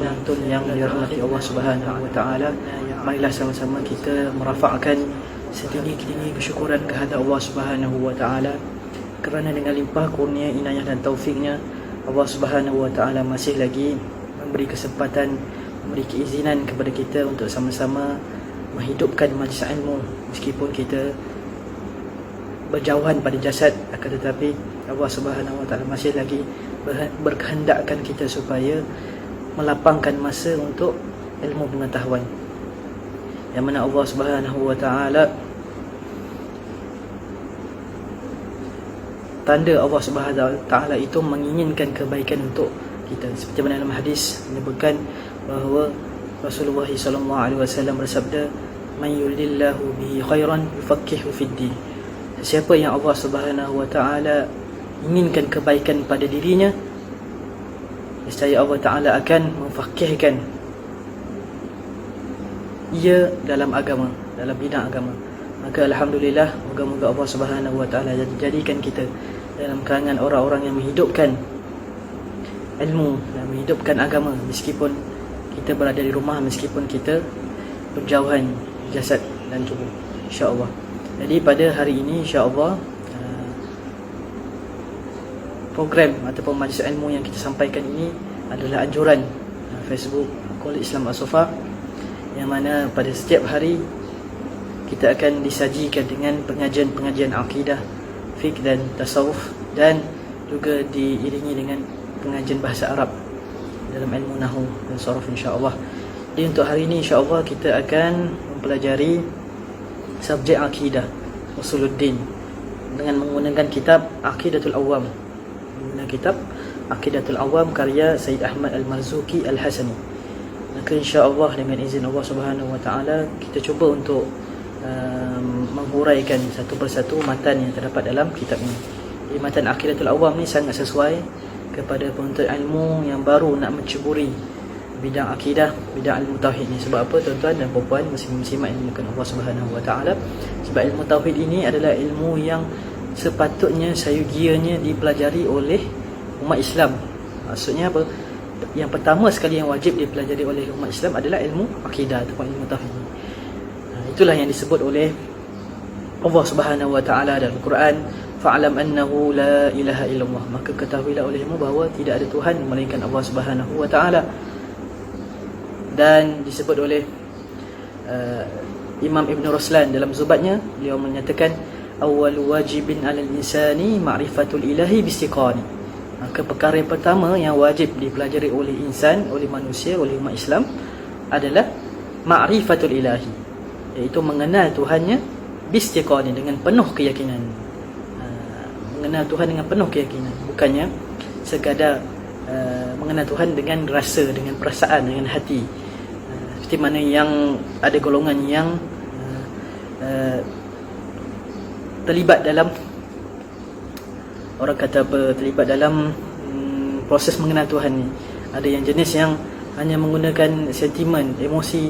penonton yang dirahmati Allah Subhanahu wa taala, marilah sama-sama kita merafakkan setinggi-tinggi kesyukuran kehadrat Allah Subhanahu wa taala kerana dengan limpah kurnia, inayah dan taufiknya Allah Subhanahu wa taala masih lagi memberi kesempatan, memberi keizinan kepada kita untuk sama-sama menghidupkan majlis ilmu meskipun kita berjauhan pada jasad, akan tetapi Allah Subhanahu wa taala masih lagi berkehendakkan kita supaya melapangkan masa untuk ilmu pengetahuan, yang mana Allah Subhanahu wa taala, tanda Allah Subhanahu wa taala itu menginginkan kebaikan untuk kita. Seperti mana dalam hadis menyebutkan bahawa Rasulullah sallallahu alaihi wasallam bersabda, "Man yuridillahu bihi khairan yufaqihu fid din." Siapa yang Allah Subhanahu wa taala inginkan kebaikan pada dirinya, nescaya Allah taala akan memfaqihkan ia dalam agama, dalam bidang agama. Maka alhamdulillah, moga-moga Allah Subhanahu wa taala jadikan kita dalam kalangan orang-orang yang menghidupkan ilmu dan menghidupkan agama meskipun kita berada di rumah, meskipun kita berjauhan jasad dan tubuh, insya-Allah. Jadi pada hari ini insya-Allah program ataupun majlis ilmu yang kita sampaikan ini adalah anjuran Facebook College Islam As-Sufa, yang mana pada setiap hari kita akan disajikan dengan pengajian-pengajian akidah, fiqh dan tasawuf, dan juga diiringi dengan pengajian bahasa Arab dalam ilmu nahwu dan saraf, insya-Allah. Jadi untuk hari ini insya-Allah kita akan mempelajari subjek akidah Usuluddin dengan menggunakan kitab Aqidatul Awam. Menggunakan kitab Aqidatul Awam karya Sayyid Ahmad Al-Marzuki Al-Hasani. Maka insya-Allah dengan izin Allah Subhanahu wa taala kita cuba untuk menghuraikan satu persatu matan yang terdapat dalam kitab ini. Jadi matan Aqidatul Awam ni sangat sesuai kepada penuntut ilmu yang baru nak menceburi bidang akidah, bidang ilmu tauhid ni. Sebab apa tuan-tuan dan puan-puan muslim-muslimat yang dimuliakan Allah Subhanahu wa taala? Sebab ilmu tauhid ini adalah ilmu yang sepatutnya sayugianya dipelajari oleh umat Islam. Maksudnya apa? Yang pertama sekali yang wajib dipelajari oleh umat Islam adalah ilmu akidah ataupun ilmu tauhid. Itulah yang disebut oleh Allah Subhanahu wa taala dalam Al-Quran, fa'lam annahu la ilaha illallah, maka ketahuilah olehmu bahawa tidak ada Tuhan melainkan Allah Subhanahu wa taala. Dan disebut oleh Imam Ibn Ruslan dalam Zubatnya, beliau menyatakan awwal wajibin 'alal insani ma'rifatul ilahi bistiqani. Maka perkara yang pertama yang wajib dipelajari oleh insan, oleh manusia, oleh umat Islam adalah ma'rifatul ilahi, iaitu mengenal Tuhannya bistiqani, dengan penuh keyakinan. Mengenal Tuhan dengan penuh keyakinan, bukannya sekadar mengenal Tuhan dengan rasa, dengan perasaan, dengan hati. Seperti mana yang ada golongan yang terlibat dalam, orang kata apa, terlibat dalam proses mengenal Tuhan ni. Ada yang jenis yang hanya menggunakan sentimen, emosi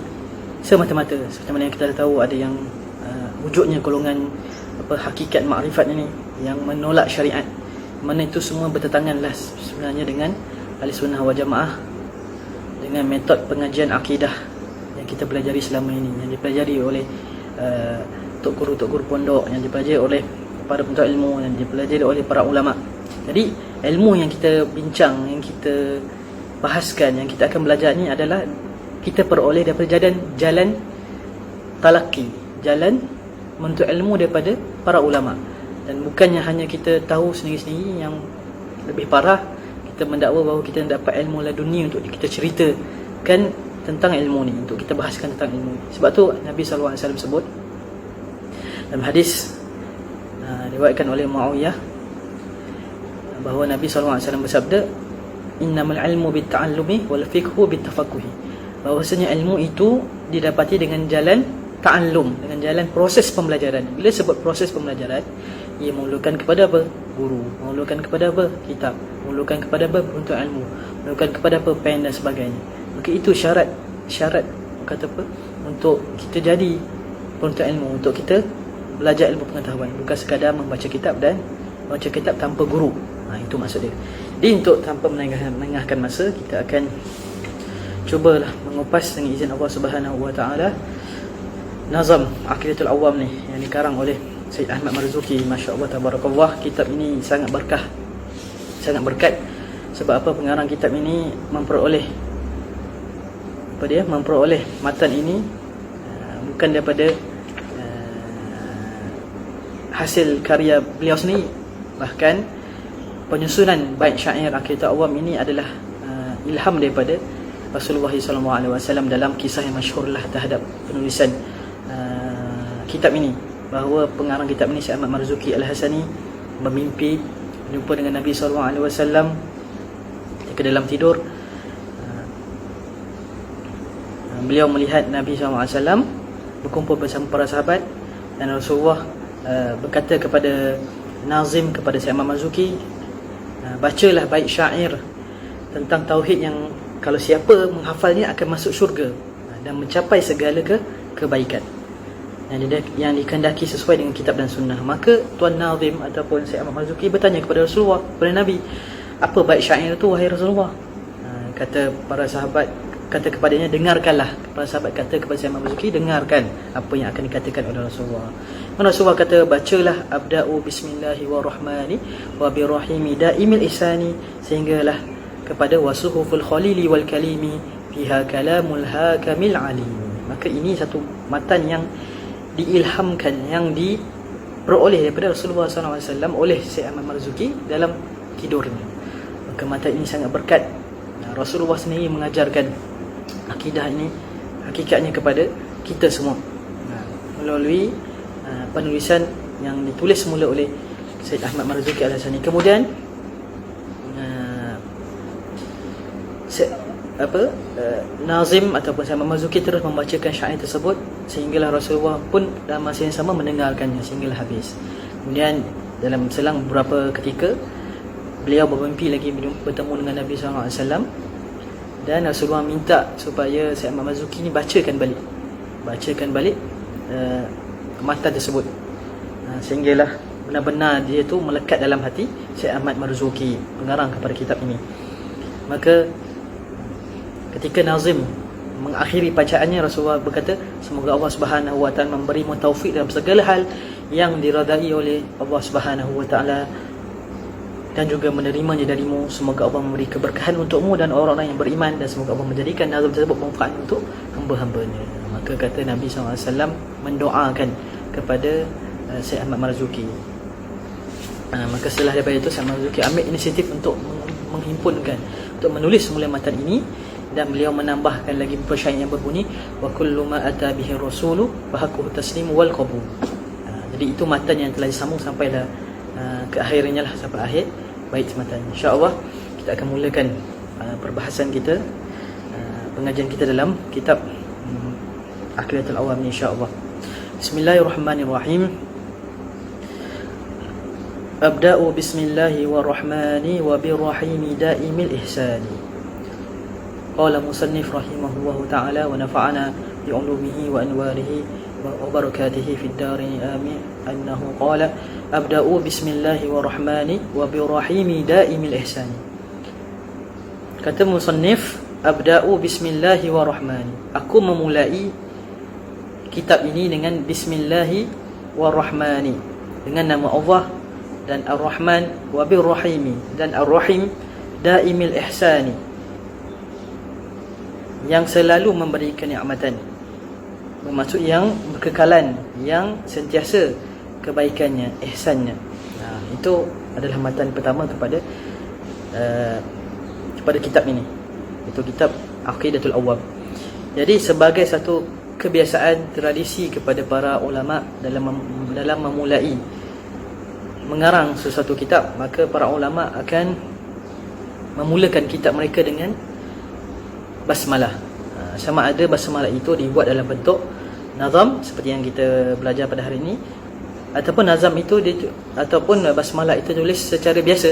semata-mata. Seperti mana yang kita tahu, ada yang wujudnya golongan hakikat makrifat ni yang menolak syariat, mana itu semua bertentanganlah sebenarnya dengan Ahlussunnah wal Jamaah, dengan metod pengajian akidah yang kita pelajari selama ini, yang dipelajari oleh tok guru pondok, yang dipelajari oleh para penuntut ilmu, yang dipelajari oleh para ulama. Jadi ilmu yang kita bincang, yang kita bahaskan, yang kita akan belajar ni adalah kita peroleh daripada jalan talaqi, jalan menuntut ilmu daripada para ulama. Dan bukannya hanya kita tahu sendiri-sendiri, yang lebih parah kita mendakwa bahawa kita dapat ilmu laduni untuk kita ceritakan tentang ilmu ni, untuk kita bahaskan tentang ilmu ni. Sebab tu Nabi SAW sebut dalam hadis diriwayatkan oleh Muawiyah bahawa Nabi SAW bersabda, innamal ilmu bitta'allumi wal fiqhu bittafaqquhi, bahawasanya ilmu itu didapati dengan jalan ta'allum, dengan jalan proses pembelajaran. Bila sebut proses pembelajaran, ia memerlukan kepada apa? Guru, memerlukan kepada apa? Kitab, memerlukan kepada apa? Penuntut ilmu, memerlukan kepada apa? Pen dan sebagainya. Maka itu syarat kata apa? Untuk kita jadi penuntut ilmu, untuk kita belajar ilmu pengetahuan, bukan sekadar membaca kitab dan baca kitab tanpa guru. Itu maksud dia. Jadi untuk tanpa menengahkan masa, kita akan cubalah mengupas dengan izin Allah Subhanahu Wa Taala Nazam Aqidatul Awam ni yang dikarang oleh Syed Ahmad Marzuki. Masya-Allah tabarakallah, kitab ini sangat berkah, sangat berkat. Sebab apa? Pengarang kitab ini memperoleh matan ini bukan daripada hasil karya beliau sendiri. Bahkan penyusunan bait syair Aqidatul Awam ini adalah ilham daripada Rasulullah SAW dalam kisah yang masyhurlah terhadap penulisan kitab ini, bahawa pengarang kitab ini Syekh Ahmad Marzuki Al-Hasani bermimpi berjumpa dengan Nabi SAW ketika dalam tidur. Beliau melihat Nabi SAW berkumpul bersama para sahabat, dan Rasulullah berkata kepada nazim, kepada Syekh Ahmad Marzuki, bacalah bait syair tentang tauhid yang kalau siapa menghafalnya akan masuk syurga dan mencapai segala kebaikan yang dikehendaki sesuai dengan kitab dan sunnah. Maka Tuan Nazim ataupun Syekh Ahmad Marzuki bertanya kepada Rasulullah, kepada Nabi, apa bait syair itu wahai Rasulullah? Kata para sahabat, kata kepadanya, dengarkanlah. Para sahabat kata kepada Syekh Ahmad Marzuki, dengarkan apa yang akan dikatakan oleh Rasulullah. Rasulullah kata, bacalah abda'u bismillahi wa rahmani wa birrahimi da'imil ihsani, sehinggalah kepada wasuhuful khalili wal kalimi fiha kalamul hakamil alimi. Maka ini satu matan yang diilhamkan, yang diperoleh daripada Rasulullah SAW oleh Syekh Ahmad Marzuki dalam tidurnya. Maka matan ini sangat berkat. Rasulullah sendiri mengajarkan akidah ini, hakikatnya kepada kita semua melalui penulisan yang ditulis semula oleh Syed Ahmad Marzuki Al-Hasani. Kemudian Nazim ataupun Syekh Ahmad Marzuki terus membacakan syair tersebut sehinggalah Rasulullah pun dalam masa yang sama mendengarkannya sehinggalah habis. Kemudian dalam selang beberapa ketika beliau bermimpi lagi bertemu dengan Nabi SAW, dan Rasulullah minta supaya Syekh Ahmad Marzuki ni bacakan balik matan tersebut, sehinggalah benar-benar dia tu melekat dalam hati Syekh Ahmad Marzuki, pengarang kepada kitab ini. Maka ketika Nazim mengakhiri bacaannya, Rasulullah berkata, semoga Allah Subhanahu Wa Taala memberimu taufik dalam segala hal yang diradai oleh Allah Subhanahu Wa Taala dan juga menerimanya darimu. Semoga Allah memberi keberkahan untukmu dan orang-orang yang beriman, dan semoga Allah menjadikan nazam tersebut manfaat untuk hamba-hambanya. Maka kata Nabi SAW mendoakan kepada Syekh Ahmad Marzuki. Maka setelah daripada itu Syekh Ahmad Marzuki ambil inisiatif untuk menghimpunkan, untuk menulis semula matan ini, dan beliau menambahkan lagi beberapa syair yang berbunyi wa kullu ma ata bihi rasulu wa haqqu taslimu wal qabul. Jadi itu matan yang telah disambung sampailah ke akhirnya lah, sampai akhir bait matan. InsyaAllah kita akan mulakan perbahasan kita, pengajian kita dalam kitab Aqidatul Awam ni, insyaAllah. Bismillahirrahmanirrahim. Abda'u bismillahi wa rahmani wa birrahimi da'imil ihsani. Qala musannif rahimahullahu ta'ala wa nafa'ana bi'ulumihi wa anwarihi wa barakatihi fid darin amin. Annahu qala abda'u bismillahi wa rahmani wa birrahimi da'imil ihsani. Kata musannif, abda'u bismillahi wa rahmani, aku memulai kitab ini dengan bismillahi wa rahmani, dengan nama Allah, dan ar-Rahman, wa birrahimi, dan ar-Rahim, da'imil ihsani, yang selalu memberi kenikmatan, bermaksud yang berkekalan, yang sentiasa kebaikannya, ihsannya. Itu adalah matan pertama kepada kitab ini, itu kitab Aqidatul Awam. Jadi sebagai satu kebiasaan, tradisi kepada para ulama dalam memulai mengarang sesuatu kitab, maka para ulama akan memulakan kitab mereka dengan basmalah. Sama ada basmalah itu dibuat dalam bentuk nazam seperti yang kita belajar pada hari ini, ataupun nazam itu ataupun basmalah itu tulis secara biasa,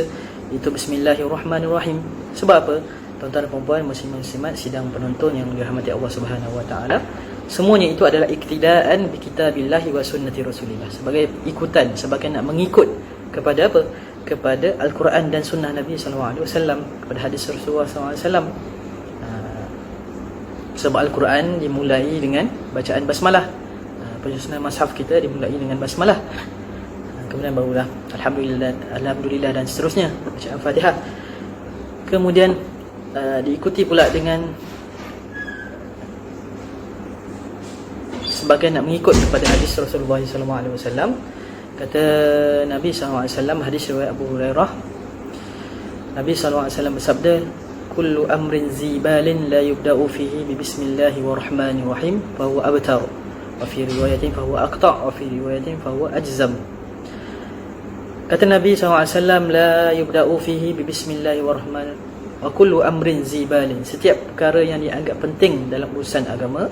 itu bismillahirrahmanirrahim. Sebab apa? Tuan-tuan dan puan-puan, muslim-muslimat, sidang penonton yang dirahmati Allah Subhanahu Wa Taala, semuanya itu adalah iktidaan bi kitabillahi wa sunnati rasulillah, sebagai ikutan, sebagai nak mengikut kepada apa? Kepada Al-Quran dan sunnah Nabi SAW, kepada hadis Rasulullah SAW. Sebab Al-Quran dimulai dengan bacaan basmalah. Penyusunan mushaf kita dimulai dengan basmalah. Kemudian barulah Alhamdulillah dan seterusnya bacaan Fatihah. Kemudian diikuti pula dengan sebagai nak mengikut kepada hadis Rasulullah SAW. Kata Nabi SAW, hadis riwayat Abu Hurairah, Nabi SAW bersabda, kullu amrin zibalin la yubda'u fihi bi bismillahirrahmanirrahim fahuwa abtar, wa fi riwayatin fahuwa aqta', wa fi riwayatin fahuwa ajzam. Kata Nabi SAW, la yubda'u fihi bi bismillahirrahmanirrahim, wa kullu amrin zibalin, setiap perkara yang dianggap penting dalam urusan agama,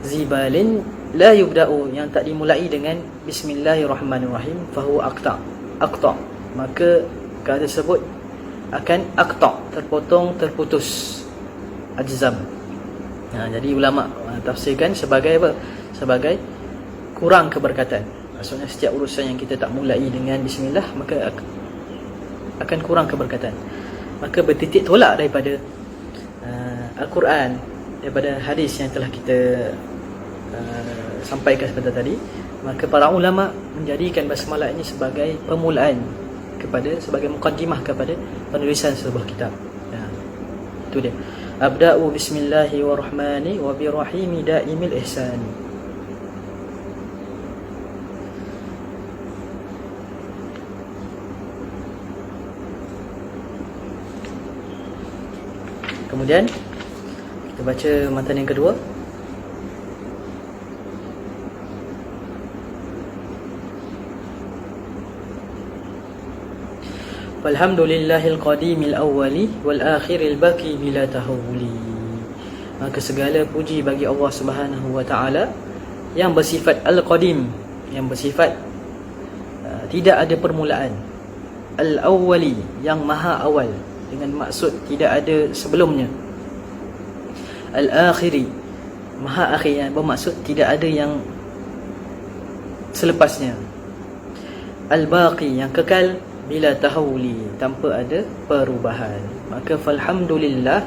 zibalin la yubda'u, yang tak dimulai dengan bismillahirrahmanirrahim, fahuwa aqta', maka perkara tersebut akan aqta', terputus, ajzam. Jadi ulama tafsirkan sebagai apa? Sebagai kurang keberkatan. Maksudnya setiap urusan yang kita tak mulai dengan bismillah, maka akan kurang keberkatan. Maka bertitik tolak daripada Al-Quran, daripada hadis yang telah kita sampaikan sebentar tadi. Maka para ulama menjadikan basmalah ini sebagai permulaan sebagai muqaddimah kepada penulisan sebuah kitab. Itu dia. Abda'u bismillahirrahmani wa birrahimi daimil ihsani. Kemudian kita baca matan yang kedua. Walhamdulillahil qadimil awwali wal akhiril baqi bila tahawuli. Maka segala puji bagi Allah Subhanahu wa taala yang bersifat al-qadim, yang bersifat tidak ada permulaan, al-awwali, yang maha awal, dengan maksud tidak ada sebelumnya, al-akhiri, maha akhir, yang bermaksud tidak ada yang selepasnya, al-baqi, yang kekal, bila tahawuli, tanpa ada perubahan. Maka falhamdulillah,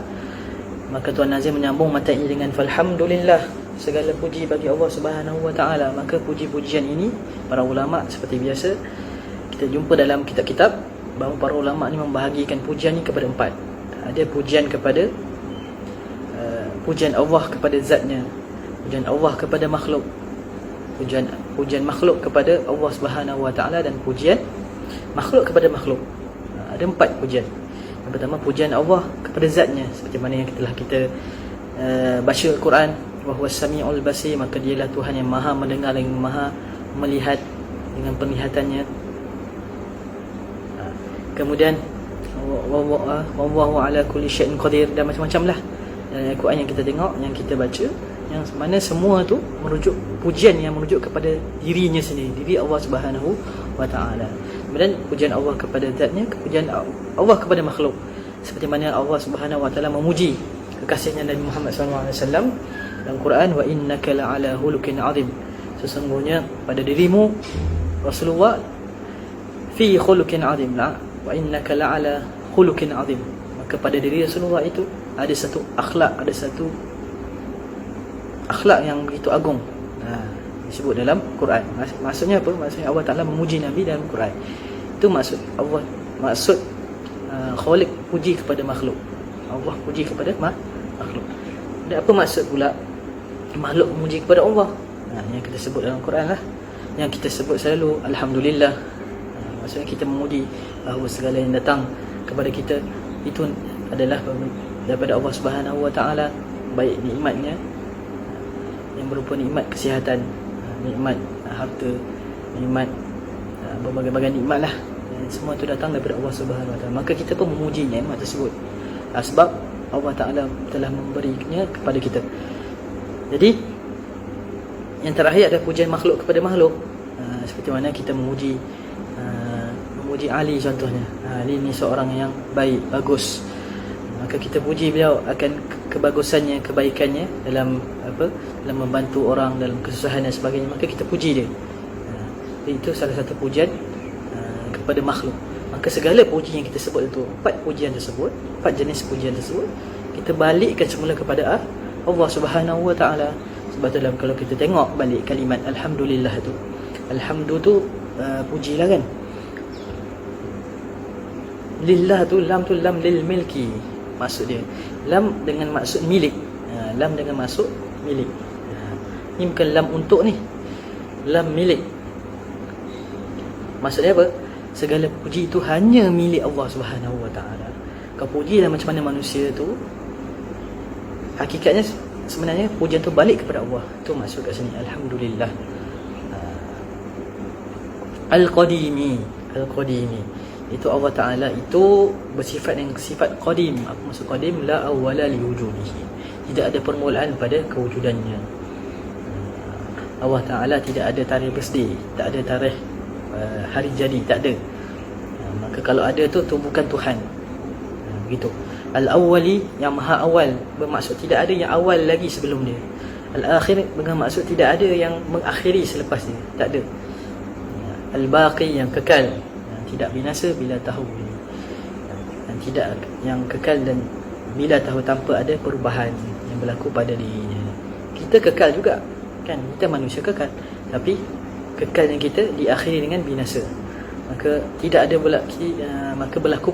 maka Tuan Nazim menyambung matan ini dengan falhamdulillah, segala puji bagi Allah Subhanahu wa taala. Maka puji-pujian ini para ulama seperti biasa kita jumpa dalam kitab-kitab, bahawa para ulama ni membahagikan pujian ni kepada empat. Ada pujian kepada pujian Allah kepada zatnya, pujian Allah kepada makhluk, pujian makhluk kepada Allah Subhanahu wa taala, dan pujian makhluk kepada makhluk. Ada empat pujian. Yang pertama pujian Allah kepada zatnya, seperti mana yang telah kita baca Al-Quran, wa huwas samiul basir, maka dialah Tuhan yang maha mendengar dan maha melihat dengan penglihatannya. Kemudian wallahu ala kulli syai'in qadir, dan macam-macam lah Al-Quran yang kita tengok, yang kita baca, yang mana semua tu merujuk pujian yang merujuk kepada dirinya sendiri, diri Allah Subhanahu wa taala. Kemudian pujian Allah kepada zatnya, pujian Allah kepada makhluk, seperti mana Allah Subhanahu wa taala memuji kekasihnya Nabi Muhammad SAW dalam Quran, wa innaka la'ala hulukin azim, sesungguhnya pada dirimu Rasulullah fi khuluqin azim, wa innaka la'ala khuluqin azim, maka pada diri Rasulullah itu ada satu akhlak, ada satu akhlak yang begitu agung. Disebut dalam Quran. Maksudnya apa? Maksudnya Allah Ta'ala memuji Nabi dalam Quran. Itu maksud Allah, maksud khaliq puji kepada makhluk. Allah puji kepada makhluk. Dan apa maksud pula makhluk memuji kepada Allah? Yang kita sebut dalam Quran lah, yang kita sebut selalu Alhamdulillah. Maksudnya kita memuji bahawa segala yang datang kepada kita itu adalah daripada Allah Subhanahu wa taala, baik nikmatnya yang berupa nikmat kesihatan, nikmat harta, nikmat berbagai-bagai nikmat lah, semua itu datang daripada Allah Subhanahu wa taala. Maka kita pun memuji nikmat tersebut sebab Allah Ta'ala telah memberinya kepada kita. Jadi yang terakhir adalah pujian makhluk kepada makhluk, seperti mana kita memuji Ali contohnya. Ali ni seorang yang baik, bagus, maka kita puji beliau akan kebagusannya, kebaikannya dalam dalam membantu orang dalam kesusahan dan sebagainya, maka kita puji dia. Itu salah satu pujian kepada makhluk. Maka segala puji yang kita sebut itu, empat pujian tersebut, empat jenis pujian tersebut, kita balikkan semula kepada Allah Subhanahu Wa Taala. Sebab tu dalam kalau kita tengok balik kalimat alhamdulillah tu, alhamdu tu pujilah kan. Lillah tu lam lil milki, maksud dia lam dengan maksud milik. Lam dengan maksud milik. Ni bukan lam untuk ni, lam milik. Maksudnya apa? Segala puji itu hanya milik Allah Subhanahu Wa Taala. Kau pujilah macam mana manusia tu, hakikatnya sebenarnya pujian tu balik kepada Allah. Tu maksud kat sini alhamdulillah. Al-Qadimi, Al-Qadimi itu Allah Ta'ala itu bersifat yang sifat qadim. Apa maksud qadim? La awwala li wujudihi, tidak ada permulaan pada kewujudannya. Allah Ta'ala tidak ada tarikh birthday, tak ada tarikh hari jadi, tak ada. Maka kalau ada tu bukan Tuhan. Begitu. Al-awwali, yang maha awal, bermaksud tidak ada yang awal lagi sebelum dia. Al-akhir, bermaksud tidak ada yang mengakhiri selepas dia, tak ada. Al-baqi, yang kekal, yang tidak binasa bila tahu, yang tidak, yang kekal dan bila tahu, tanpa ada perubahan yang berlaku pada dirinya. Kita kekal juga kan, kita manusia kekal, tapi kekalnya kita diakhiri dengan binasa. Maka tidak ada maka berlaku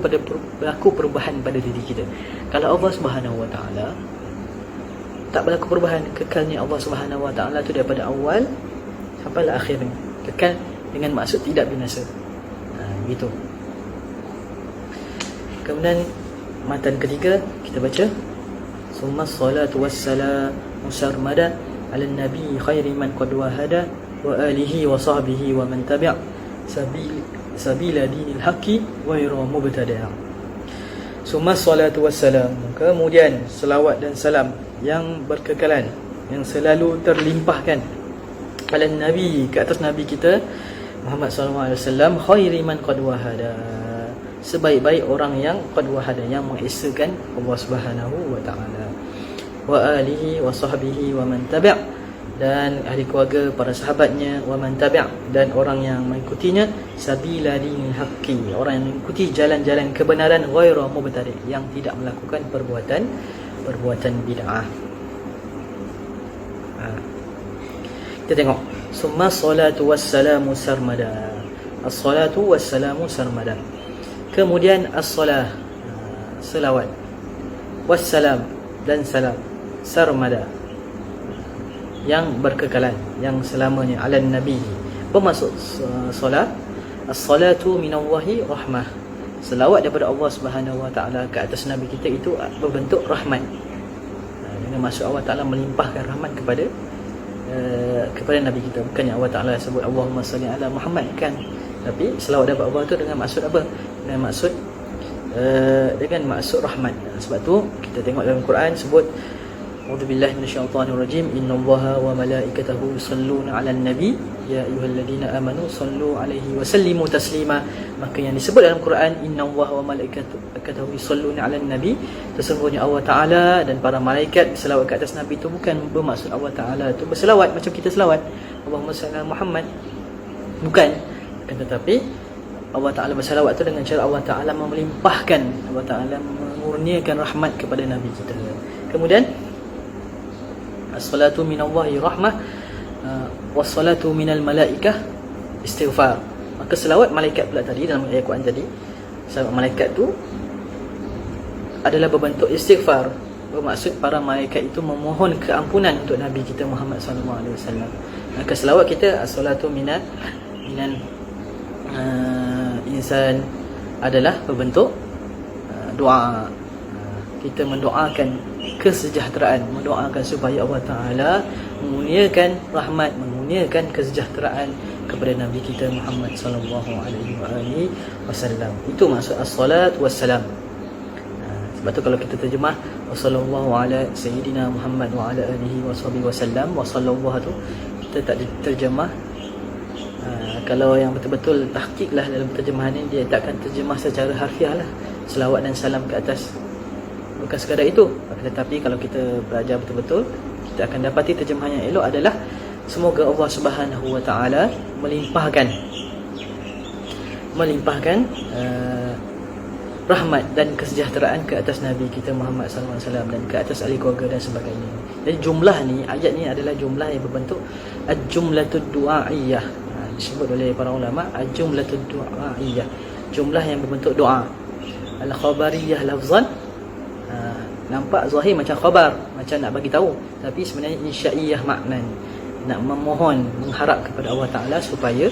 perubahan pada diri kita. Kalau Allah Subhanahu Wa Taala tak berlaku perubahan, kekalnya Allah Subhanahu Wa Taala tu daripada awal sampai akhirnya, kekal dengan maksud tidak binasa. Begitu. Kemudian matan ketiga kita baca, summa salatu wassalamu sarmada ala nabi khairi man qad wahada wa alihi wa sahbihi wa man tabi' sabila dinil haqqi wa ira mubtada'. Summa salatu wassalam, kemudian selawat dan salam yang berkekalan, yang selalu terlimpahkan, ala nabi, ke atas nabi kita Muhammad sallallahu alaihi wasallam, khairi man qad wahada, sebaik-baik orang yang qad wahada, yang mengesakan Allah Subhanahu wa taala, wa alihi wa sahbihi wa man tabi', dan ahli keluarga, para sahabatnya, wa man tabi', dan orang yang mengikutinya, sabila dinil haqqi, orang yang mengikuti jalan-jalan kebenaran, ghairu mubtadi', yang tidak melakukan perbuatan bid'ah. Kita tengok, summa salatu wassalamu sarmada, as-salatu wassalamu sarmada, kemudian as-salah, selawat, wassalam, dan salam, sarmada, yang berkekalan, yang selamanya, ala nabi. Bermaksud solat, as-salatu minallahi rahmah, selawat daripada Allah Subhanahu wa taala ke atas nabi kita itu berbentuk rahmat. Dengan maksud Allah Taala melimpahkan rahmat kepada nabi kita. Bukannya Allah Taala sebut Allahumma salli ala Muhammad, kan, tapi selawat daripada Allah tu dengan maksud apa? Dengan maksud rahmat. Sebab tu kita tengok dalam Quran sebut, a'udzubillahi minasyaitonirrajim, innallaha wa malaikatahu yusalluna 'alan nabi ya ayyuhalladzina amanu sallu 'alaihi wa sallimu taslima. Maka yang disebut dalam Quran innallaha wa malaikatahu yusalluna 'alan nabi, sesungguhnya Allah Taala dan para malaikat berselawat ke atas nabi, itu bukan bermaksud Allah Taala tu berselawat macam kita selawat Allahumma salli ala Muhammad, bukan. Akan tetapi Allah Taala berselawat tu dengan cara Allah Taala melimpahkan, Allah Taala mengurniakan rahmat kepada nabi kita. Kemudian as-salatu minallahi rahmah, was-salatu minal malaikah istighfar. Maka selawat malaikat pula tadi dalam ayat Quran tadi, selawat malaikat tu adalah berbentuk istighfar, bermaksud para malaikat itu memohon keampunan untuk nabi kita Muhammad sallallahu alaihi wasallam. Maka selawat kita as-salatu minal insan adalah berbentuk doa. Kita mendoakan kesejahteraan, mendoakan supaya Allah Ta'ala mengurniakan rahmat, mengurniakan kesejahteraan kepada Nabi kita Muhammad sallallahu alaihi wasallam. Itu maksud as-salat wassalam. Sebab tu kalau kita terjemah sallallahu ala sayyidina Muhammad wa ala alihi washabihi wasallam, wa sallallahu tu kita tak terjemah. Kalau yang betul-betul tahqiq lah dalam terjemahan ni, dia takkan terjemah secara harfiah lah, selawat dan salam ke atas. Bukan sekadar itu, tetapi kalau kita belajar betul-betul, kita akan dapati terjemahan yang elok adalah semoga Allah Subhanahu wa taala melimpahkan rahmat dan kesejahteraan ke atas nabi kita Muhammad sallallahu alaihi wasallam dan ke atas ahli keluarga dan sebagainya. Jadi jumlah ni, ayat ni adalah jumlah yang berbentuk al-jumlatud du'aiyah. Disebut oleh para ulama al-jumlatud du'aiyah, jumlah yang berbentuk doa. Al-khabariyah lafzan, nampak zahir macam khabar, macam nak bagi tahu, tapi sebenarnya insyaiyah maknan, nak memohon, mengharap kepada Allah Ta'ala supaya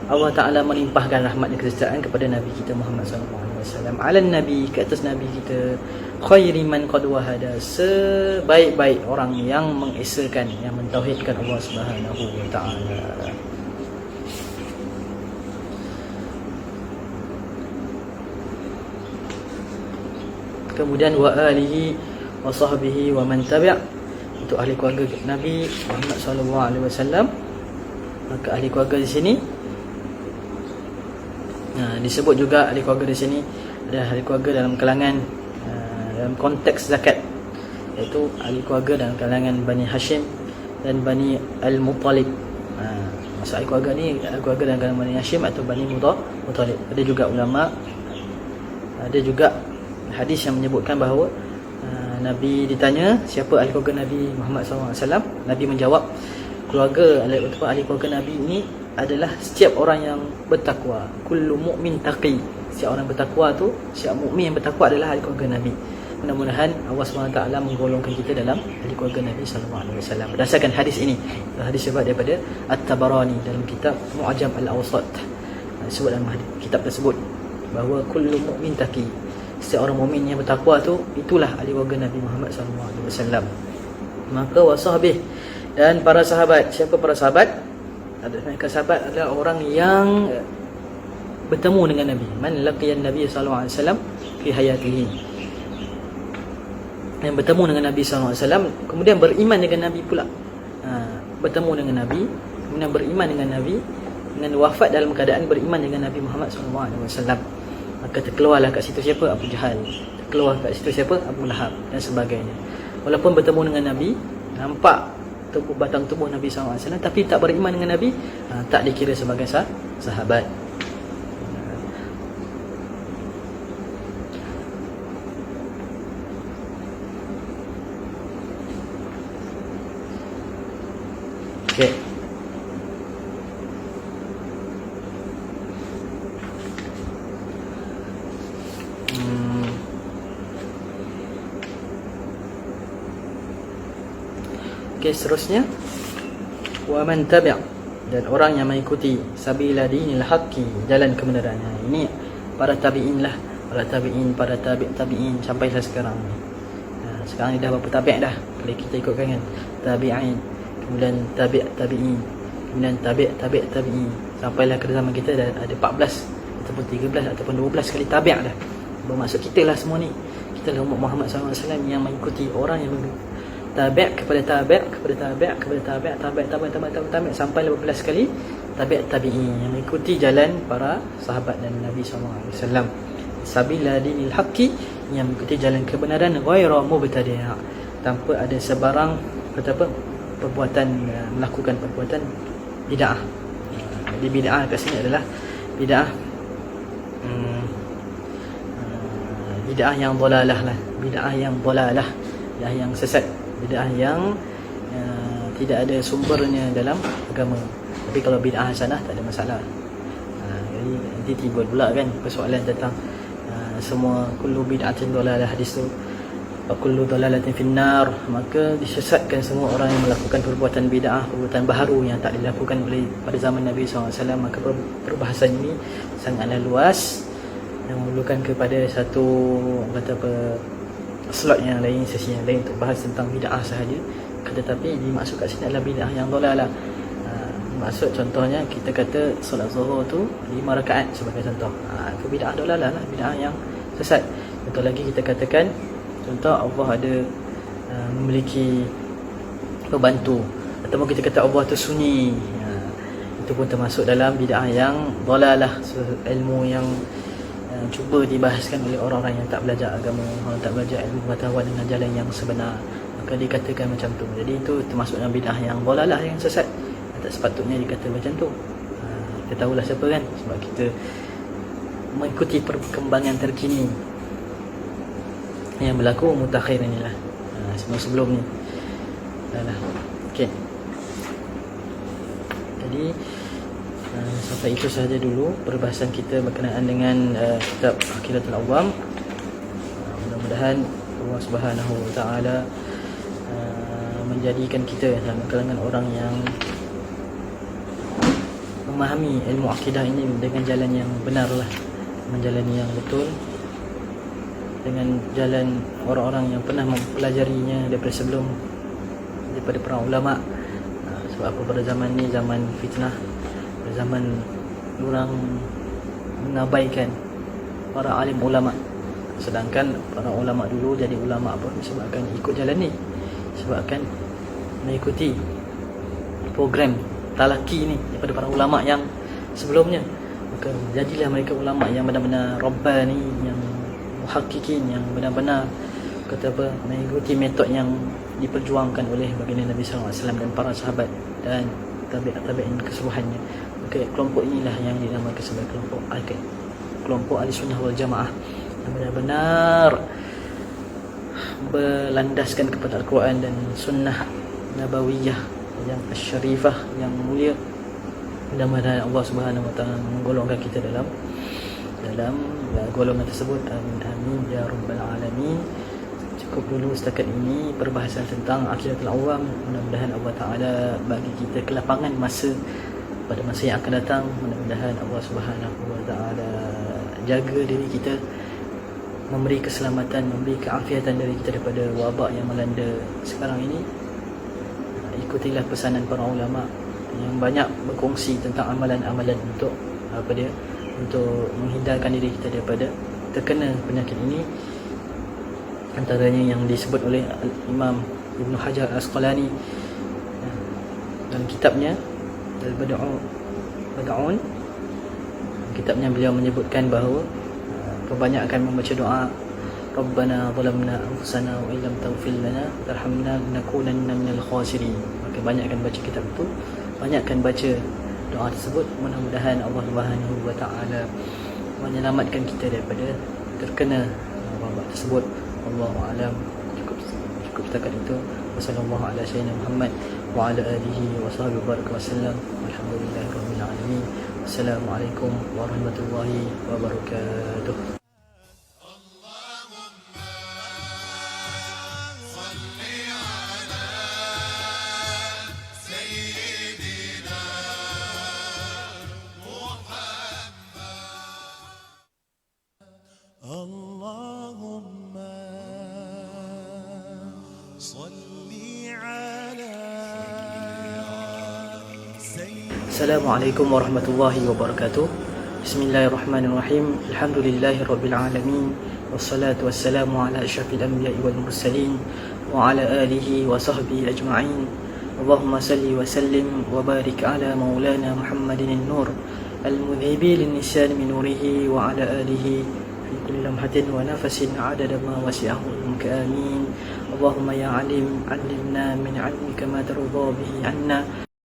Allah Ta'ala melimpahkan rahmat dan kesejahteraan kepada Nabi kita Muhammad SAW, ala Nabi, ke atas Nabi kita, khairi man qad wahada, sebaik-baik orang yang mengesakan, yang mentauhidkan Allah Subhanahu wa Ta'ala. Kemudian wa alihi wa sahbihi wa man tabi', untuk ahli keluarga Nabi Muhammad SAW. Maka ahli keluarga di sini disebut juga ahli keluarga di sini adalah ahli keluarga dalam kalangan dalam konteks zakat, iaitu ahli keluarga dalam kalangan Bani Hashim dan Bani Al-Muttalib. Maksud ahli keluarga ni ahli keluarga dalam kalangan Bani Hashim atau Bani Muttalib. Ada juga ulama, ada juga hadis yang menyebutkan bahawa Nabi ditanya siapa ahli keluarga Nabi Muhammad SAW, Nabi menjawab ahli keluarga Nabi ini adalah setiap orang yang bertakwa. Kullu mu'min taqi, setiap orang bertakwa tu, setiap mukmin yang bertakwa adalah ahli keluarga Nabi. Mudah-mudahan Allah SWT menggolongkan kita dalam ahli keluarga Nabi SAW berdasarkan hadis ini. Hadis sebab daripada At-Tabarani dalam kitab Mu'jam Al-Awsat, disebut dalam kitab tersebut bahawa kullu mu'min taqi, setiap orang mukmin yang bertakwa tu, itulah ahli keluarga Nabi Muhammad SAW. Maka wasahbih, dan para sahabat. Siapa para sahabat? Mereka sahabat adalah orang yang bertemu dengan Nabi. Man laqiyan Nabi sallallahu alaihi wasallam fi hayatihi, yang bertemu dengan Nabi sallallahu alaihi wasallam kemudian beriman dengan Nabi pula. Bertemu dengan Nabi, kemudian beriman dengan Nabi, dengan wafat dalam keadaan beriman dengan Nabi Muhammad sallallahu alaihi wasallam. Maka terkeluarlah kat situ siapa? Abu Jahal. Terkeluar kat situ siapa? Abu Lahab dan sebagainya. Walaupun bertemu dengan Nabi, nampak batang tubuh Nabi SAW, tapi tak beriman dengan Nabi, tak dikira sebagai sahabat. Okey. Okey, seterusnya wa man tabi', dan orang yang mengikuti sabila dinil haqqi, jalan kebenaran. Ini para tabi'in lah, para tabi'in, para tabi'in sampailah sekarang ni. Sekarang ni dah berapa tabi' dah kalau kita ikutkan kan? Tabi'in, kemudian tabi'in, kemudian tabi'in, sampailah ke zaman kita dah ada 14 ataupun 13 ataupun 12 kali tabi' dah. Bermaksud kita lah semua ni, kita lah umat Muhammad SAW yang mengikuti orang yang tabi' kepada tabi' kepada tabi' kepada tabi' sampai 15 kali tabi'in yang mengikuti jalan para sahabat dan Nabi SAW. Sabila dinil haqqi, yang mengikuti jalan kebenaran, ghaira mubtadi', tanpa ada sebarang perbuatan, melakukan perbuatan bid'ah. Jadi bid'ah kat sini adalah bid'ah bid'ah yang dalalah lah, bid'ah yang dalalah, bid'ah yang sesat, bid'ah yang tidak ada sumbernya dalam agama. Tapi kalau bid'ah hasanah tak ada masalah. Jadi nanti timbul pula kan persoalan tentang semua kullu bid'atin dalalah, hadis tu kullu dalalatin finnar, maka disesatkan semua orang yang melakukan perbuatan bid'ah, perbuatan baharu yang tak dilakukan oleh pada zaman Nabi SAW. Maka perbahasan ini sangatlah luas dan memerlukan kepada satu slot yang lain, sesi yang lain untuk bahas tentang bid'ah sahaja. Tetapi dimaksud kat sini adalah bid'ah yang dalalah. Maksud contohnya kita kata solat zuhur tu 5 rakaat sebagai contoh. Itu bid'ah dalalah lah, bid'ah yang sesat. Contoh lagi kita katakan, contoh Allah ada memiliki pembantu, ataupun kita kata Allah tu sunyi, itu pun termasuk dalam bid'ah yang dalalah, ilmu yang cuba dibahaskan oleh orang-orang yang tak belajar agama, orang tak belajar ilmu pengetahuan dengan jalan yang sebenar, maka dikatakan macam tu. Jadi itu termasuk dalam bid'ah yang dalalah, yang sesat. Tak sepatutnya dikata macam tu. Kita tahulah siapa kan, sebab kita mengikuti perkembangan terkini yang berlaku mutakhir inilah, sebelum ni. Okey. Jadi sampai itu sahaja dulu perbahasan kita berkenaan dengan kitab Aqidatul Awam. Mudah-mudahan Allah Subhanahu Wa Taala menjadikan kita dalam kalangan orang yang memahami ilmu akidah ini dengan jalan yang benar lah, menjalani yang betul, dengan jalan orang-orang yang pernah mempelajarinya daripada sebelum, daripada para ulama. Sebab apa, pada zaman ni zaman fitnah, pada zaman orang mengabaikan para alim ulama, sedangkan para ulama dulu jadi ulama apa sebabkan ikut jalan ni, sebabkan mengikuti program talaki ni daripada para ulama yang sebelumnya. Maka jadilah mereka ulama yang benar-benar rabbani, yang muhaqqiqin, yang benar-benar kata apa, mengikuti metod yang diperjuangkan oleh baginda Nabi SAW dan para sahabat dan tabi'in keseluruhannya. Maka kelompok inilah yang dinamakan sebagai kelompok Ahlussunnah wal Jamaah, yang benar-benar berlandaskan kepada Al-Quran dan Sunnah Nabawiyah yang syarifah, yang mulia. Mudah-mudahan Allah Subhanahu Wa Taala menggolongkan kita dalam golongan tersebut. Amin amin ya rabbal alamin. Cukup dulu setakat ini perbahasan tentang Aqidatul Awam. Mudah-mudahan Allah Taala bagi kita kelapangan masa pada masa yang akan datang. Mudah-mudahan Allah Subhanahu Wa Taala jaga diri kita, memberi keselamatan, memberi keafiatan dari kita daripada wabak yang melanda sekarang ini. Ikutilah pesanan para ulama yang banyak berkongsi tentang amalan-amalan untuk untuk menghindarkan diri kita daripada terkena penyakit ini. Antaranya yang disebut oleh Imam Ibn Hajar Al-Asqalani dalam kitabnya Al-Bad'un. Kitabnya beliau menyebutkan bahawa kebanyakan membaca doa Rabbana zalamna anfusana wa illam taghfir lana tarhamna lanakunanna minal khasirin. Maka banyakkan baca kitab itu, banyakkan baca doa tersebut. Mudah-mudahan Allah Subhanahu Wa Taala menyelamatkan kita daripada terkena wabak tersebut. Wallahu a'lam. Cukup setakat itu. Wassallallahu ala sayyidina Muhammad wa ala alihi wa sahbihi wasallam. Alhamdulillahirabbil alamin. Wassalamualaikum warahmatullahi wabarakatuh. Assalamualaikum warahmatullahi wabarakatuh. Bismillahirrahmanirrahim. Alhamdulillahirabbil alamin. Wassalatu wassalamu ala asyrafil anbiya'i wal mursalin wa ala alihi wa sahbihi ajma'in. Allahumma salli wa sallim wa barik ala maulana Muhammadin an-nur al-mudhibi lin-nisyan min nurihi wa ala alihi fi kulli lamhatin wa nafasin adada ma wasi'ahu ilmuka. Amin. Allahumma ya alim 'allimna min 'ilmika ma tarda bihi 'anna